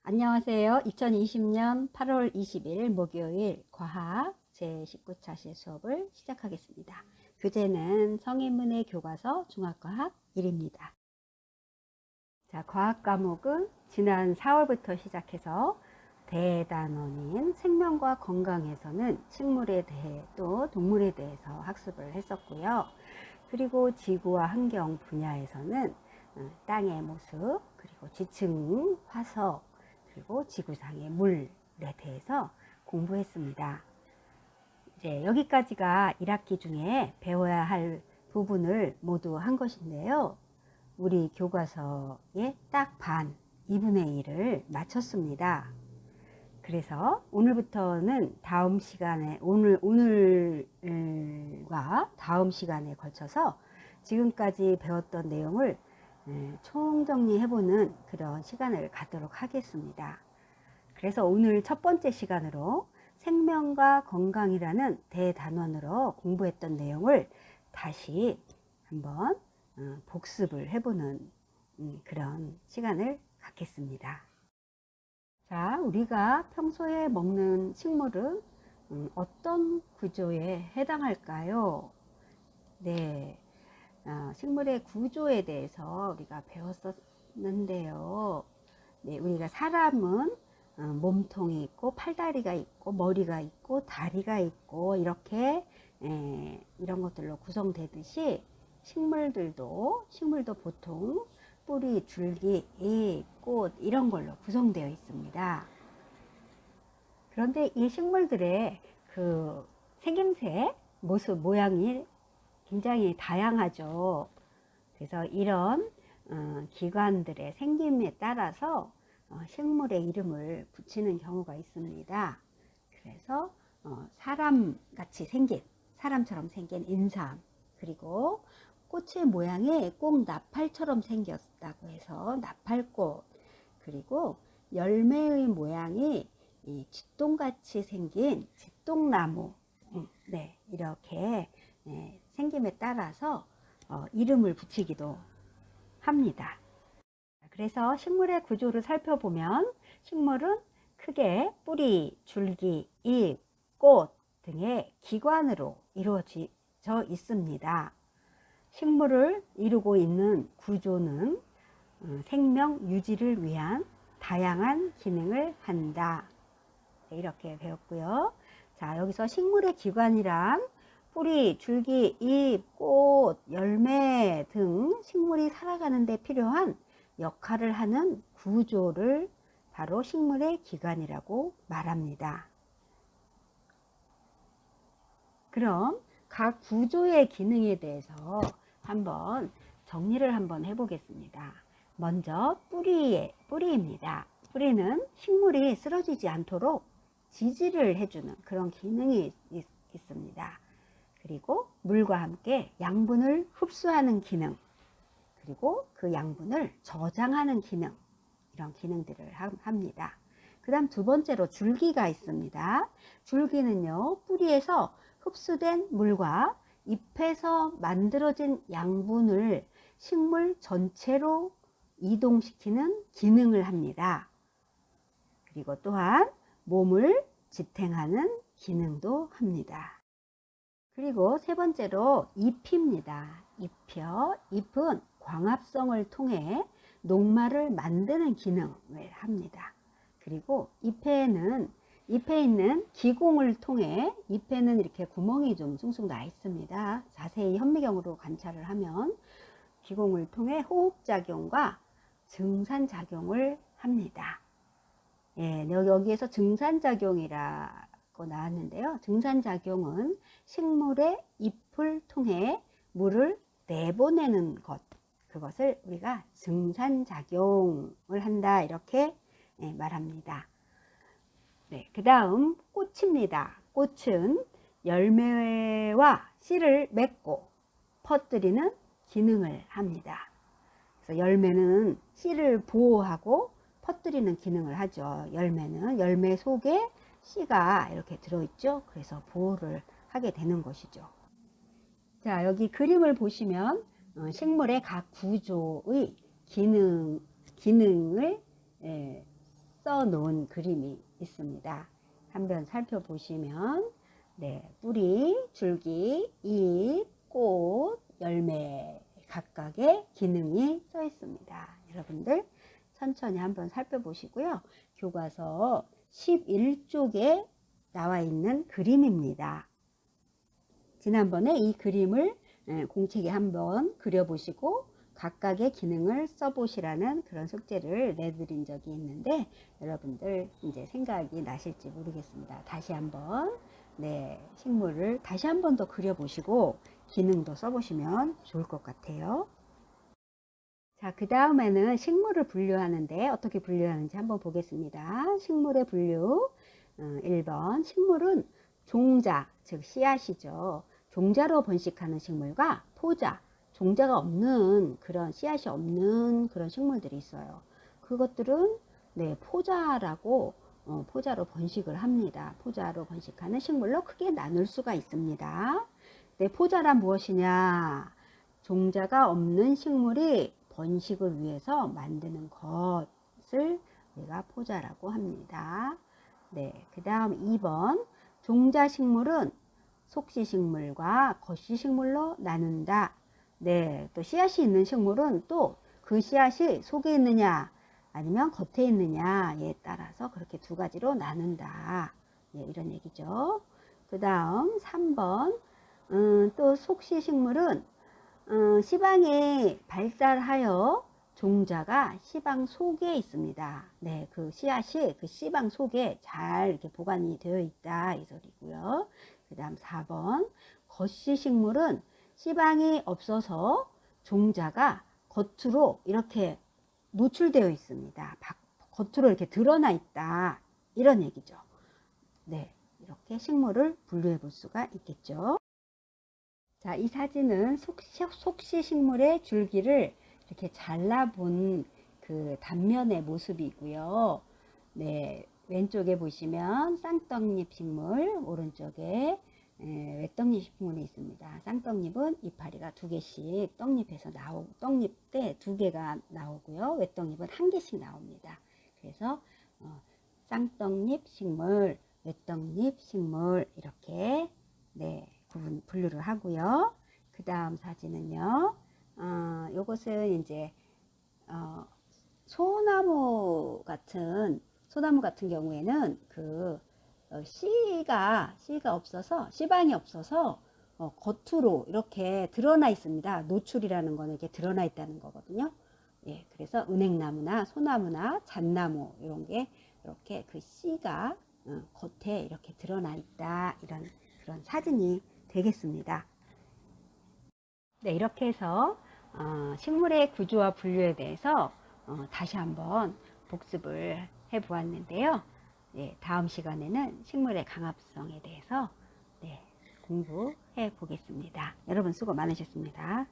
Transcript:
안녕하세요. 2020년 8월 20일 목요일 과학 제19차 시 수업을 시작하겠습니다. 교재는 성인문의 교과서 중학과학 1입니다. 자, 과학 과목은 지난 4월부터 시작해서 대단원인 생명과 건강에서는 식물에 대해 또 동물에 대해서 학습을 했었고요. 그리고 지구와 환경 분야에서는 땅의 모습, 그리고 지층, 화석, 그리고 지구상의 물에 대해서 공부했습니다. 이제 여기까지가 1학기 중에 배워야 할 부분을 모두 한 것인데요. 우리 교과서의 딱 반, 2분의 1을 마쳤습니다. 그래서 오늘부터는 다음 시간에, 오늘과 다음 시간에 걸쳐서 지금까지 배웠던 내용을 총정리해보는 그런 시간을 갖도록 하겠습니다. 그래서 오늘 첫 번째 시간으로 생명과 건강이라는 대단원으로 공부했던 내용을 다시 한번 복습을 해보는 그런 시간을 갖겠습니다. 자, 우리가 평소에 먹는 식물은 어떤 구조에 해당할까요? 네, 식물의 구조에 대해서 우리가 배웠었는데요. 네, 우리가 사람은 몸통이 있고 팔다리가 있고 머리가 있고 다리가 있고 이렇게 이런 것들로 구성되듯이 식물도 보통 뿌리, 줄기, 잎, 꽃 이런 걸로 구성되어 있습니다. 그런데 이 식물들의 그 생김새, 모습, 모양이 굉장히 다양하죠. 그래서 이런 기관들의 생김에 따라서 식물의 이름을 붙이는 경우가 있습니다. 그래서 사람같이 생긴, 사람처럼 생긴 인삼, 그리고 꽃의 모양이 꼭 나팔처럼 생겼다고 해서 나팔꽃, 그리고 열매의 모양이 쥐똥같이 생긴 쥐똥나무, 네, 이렇게 생김에 따라서 이름을 붙이기도 합니다. 그래서 식물의 구조를 살펴보면 식물은 크게 뿌리, 줄기, 잎, 꽃 등의 기관으로 이루어져 있습니다. 식물을 이루고 있는 구조는 생명 유지를 위한 다양한 기능을 한다. 이렇게 배웠고요. 자, 여기서 식물의 기관이란 뿌리, 줄기, 잎, 꽃, 열매 등 식물이 살아가는 데 필요한 역할을 하는 구조를 바로 식물의 기관이라고 말합니다. 그럼 각 구조의 기능에 대해서 한번 정리를 한번 해보겠습니다. 먼저 뿌리입니다. 뿌리는 식물이 쓰러지지 않도록 지지를 해주는 그런 기능이 있습니다. 그리고 물과 함께 양분을 흡수하는 기능, 그리고 그 양분을 저장하는 기능, 이런 기능들을 합니다. 그 다음 두 번째로 줄기가 있습니다. 줄기는요, 뿌리에서 흡수된 물과 잎에서 만들어진 양분을 식물 전체로 이동시키는 기능을 합니다. 그리고 또한 몸을 지탱하는 기능도 합니다. 그리고 세 번째로 잎입니다. 잎은 광합성을 통해 녹말을 만드는 기능을 합니다. 그리고 잎에 있는 기공을 통해 잎에는 이렇게 구멍이 좀 숭숭 나 있습니다. 자세히 현미경으로 관찰을 하면 기공을 통해 호흡작용과 증산작용을 합니다. 예, 여기에서 증산작용이라고 나왔는데요. 증산작용은 식물의 잎을 통해 물을 내보내는 것, 그것을 우리가 증산작용을 한다 이렇게 말합니다. 네, 그 다음 꽃입니다. 꽃은 열매와 씨를 맺고 퍼뜨리는 기능을 합니다. 그래서 열매는 씨를 보호하고 퍼뜨리는 기능을 하죠. 열매는 열매 속에 씨가 이렇게 들어있죠. 그래서 보호를 하게 되는 것이죠. 자, 여기 그림을 보시면 식물의 각 구조의 기능을 써 놓은 그림이 있습니다. 한번 살펴보시면 네, 뿌리, 줄기, 잎, 꽃, 열매 각각의 기능이 써 있습니다. 여러분들 천천히 한번 살펴보시고요. 교과서 11쪽에 나와 있는 그림입니다. 지난번에 이 그림을 공책에 한번 그려보시고 각각의 기능을 써보시라는 그런 숙제를 내드린 적이 있는데 여러분들 이제 생각이 나실지 모르겠습니다. 다시 한번 식물을 다시 한번 더 그려보시고 기능도 써보시면 좋을 것 같아요. 자, 그 다음에는 식물을 분류하는데 어떻게 분류하는지 한번 보겠습니다. 식물의 분류 1번 식물은 종자, 즉 씨앗이죠. 종자로 번식하는 식물과 포자, 종자가 없는 그런 씨앗이 없는 그런 식물들이 있어요. 그것들은 포자라고 포자로 번식을 합니다. 포자로 번식하는 식물로 크게 나눌 수가 있습니다. 포자란 무엇이냐? 종자가 없는 식물이 번식을 위해서 만드는 것을 우리가 포자라고 합니다. 그 다음 2번 종자식물은 속시식물과 겉시식물로 나눈다. 또 씨앗이 있는 식물은 또 그 씨앗이 속에 있느냐 아니면 겉에 있느냐에 따라서 그렇게 두 가지로 나눈다. 이런 얘기죠. 그 다음 3번 또 속시식물은 씨방이 발달하여 종자가 씨방 속에 있습니다. 그 씨앗이 그 씨방 속에 잘 이렇게 보관이 되어 있다 이 소리고요. 그 다음 4번 겉시식물은 씨방이 없어서 종자가 겉으로 이렇게 노출되어 있습니다. 겉으로 이렇게 드러나 있다 이런 얘기죠. 이렇게 식물을 분류해 볼 수가 있겠죠. 자, 이 사진은 속시식물의 줄기를 이렇게 잘라본 그 단면의 모습이고요. 왼쪽에 보시면 쌍떡잎 식물, 오른쪽에 외떡잎 식물이 있습니다. 쌍떡잎은 이파리가 2개씩 떡잎에서 떡잎 때 2개가 나오고요. 외떡잎은 1개씩 나옵니다. 그래서 쌍떡잎 식물, 외떡잎 식물 이렇게 분류를 하고요. 그 다음 사진은요. 요것은 이제 소나무 같은 경우에는 그 씨가 없어서 씨방이 없어서 겉으로 이렇게 드러나 있습니다. 노출이라는 거는 이렇게 드러나 있다는 거거든요. 그래서 은행나무나 소나무나 잣나무 이런 게 이렇게 그 씨가 겉에 이렇게 드러나 있다 이런 그런 사진이 되겠습니다. 이렇게 해서 식물의 구조와 분류에 대해서 다시 한번 복습을 해 보았는데요. 다음 시간에는 식물의 강합성에 대해서 공부해 보겠습니다. 여러분 수고 많으셨습니다.